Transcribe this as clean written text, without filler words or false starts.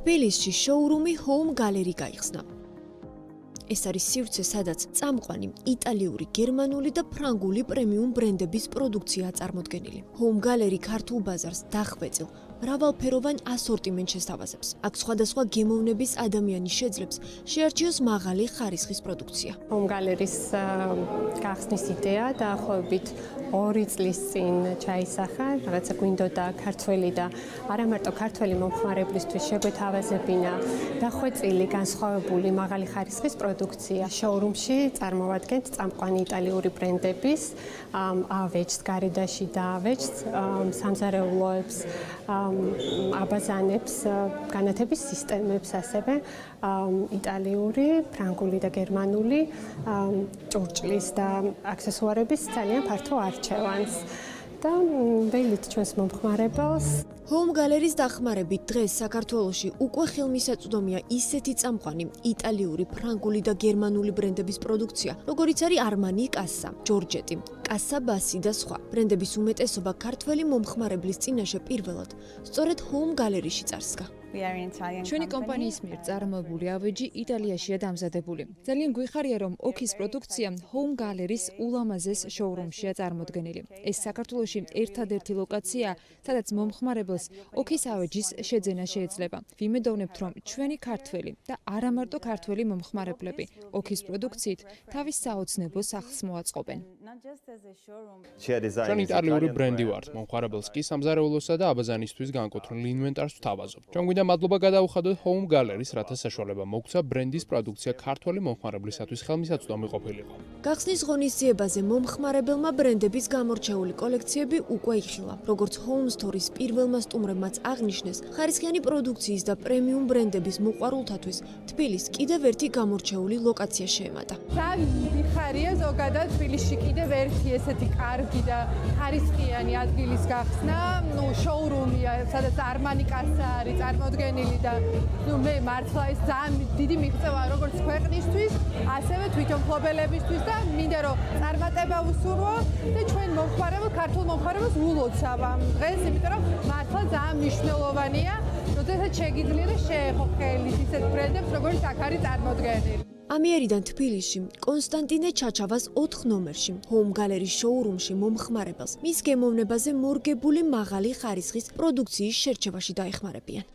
თბილისში შოურუმი Home Gallery გაიხსნა. ეს არის სივრცე, სადაც წამყვანი იტალიური, გერმანული და ფრანგული პრემიუმ ბრენდების პროდუქცია წარმოდგენილი. Home Gallery ქართულ ბაზარს დახვეწილ, მრავალფეროვან ასორტიმენტს შესთავაზებს. აქ სხვადასხვა გემოვნების ადამიანი შეძლებს შეარჩიოს მაღალი ხარისხის პროდუქცია. Home Gallery-ის გახსნის იდეა დაახლოებით 2 წლის წინ ჩაისახა, რაღაცა გვინდოდა ქართველი და არა მარტო ქართველი მომხმარებლისთვის შეგვეთავაზებინა დახვეწილი, განსხვავებული მაღალი ხარისხის პროდუქცია. შოურუმში წარმოვადგენთ წამყვანი იტალიური ბრენდების ავეჯს, გარედაში და ავეჯს, სამზარეულოებს, აბაზანებს, განათების სისტემებს, ასევე იტალიური, ფრანგული და გერმანული ჭურჭლის და აქსესუარების ძალიან ფართო არჩევანს და ველით ჩვენს მომხმარებელს. Home Gallery-ის დახმარებით დღეს საქართველოში უკვე ხელმისაწვდომია ისეთი წამყვანი იტალიური, ფრანგული და გერმანული ბრენდების პროდუქცია, როგორიც არის Armani, Casa, Giorgetti, Casa Bassi და სხვა. ბრენდების უმეტესობა ქართველი მომხმარებლის წინაშე პირველად სწორედ Home Gallery-ში წარსდგა. ჩვენი კომპანიის მიერ წარმოებული ავეჯი იტალიაშია დამზადებული. ძალიან გვიხარია, რომ ოქის პროდუქცია Home Gallery-ის ულამაზეს შოურუმშია წარმოდგენილი. ეს საქართველოში ერთადერთი ლოკაციაა, სადაც მომხმარებელს ოქის ავეჯის შეძენა შეიძლება. ვიმედოვნებთ, რომ ჩვენი ქართველი და არა მარტო ქართველი მომხმარებლები ოქის პროდუქციით თავის საოცნებო სახლს მოაწყობენ. ჩვენ იტალიური ბრენდი ვართ, მომხმარებელს კი სამზარეულოსა და აბაზანისთვის განკუთვნილ ინვენტარს ვთავაზობ. ჩვენ გვინდა მადლობა გადაუხადოთ Home Gallery-ს, რათა საშუალება მოგცა ბრენდის პროდუქცია ქართველი მომხმარებლისათვის ხელმისაწვდომი ყოფილიყო. გახსნის ღონისძიებაზე მომხმარებელმა ბრენდების გამორჩეული კოლექციები უკვე იხილა. როგორც Home Store-ის პირველმა სტუმრებმაც აღნიშნეს, ხარისხიანი პროდუქციის და პრემიუმ ბრენდების მოყვარულთათვის თბილისს კიდევ ერთი გამორჩეული ლოკაცია შეემატა. ძალიან მიხარია ზოგადად თბილისში კიდევ ერთი ესეთი კარგი და ხარისხიანი ადგილის გახსნა, შოურუმია, სადაც Armani, Casa არის წარმოდგენილი და მე მართლა ეს ძალიან დიდი მიღწევა როგორც ქვეყნისთვის, ასევე თვითონ მფლობელებისთვის და მინდა რომ წარმატება ვუსურვო და ჩვენ ქართულ მომხმარებელს ულოცავ ამ დღეს, იმიტომ რომ მართლა ძალიან მნიშვნელოვანია, როდესაც შეგიძლია და შეეხო ხელით ისეთ ბრენდებს, როგორც აქ არის წარმოდგენილი. ამიერიდან თბილისში, კონსტანტინე ჩაჩავას 4 ნომერში, Home Gallery-ის შოურუმში მომხმარებელს მის გემოვნებაზე მორგებული მაღალი ხარისხის პროდუქციის შერჩევაში დაეხმარებიან.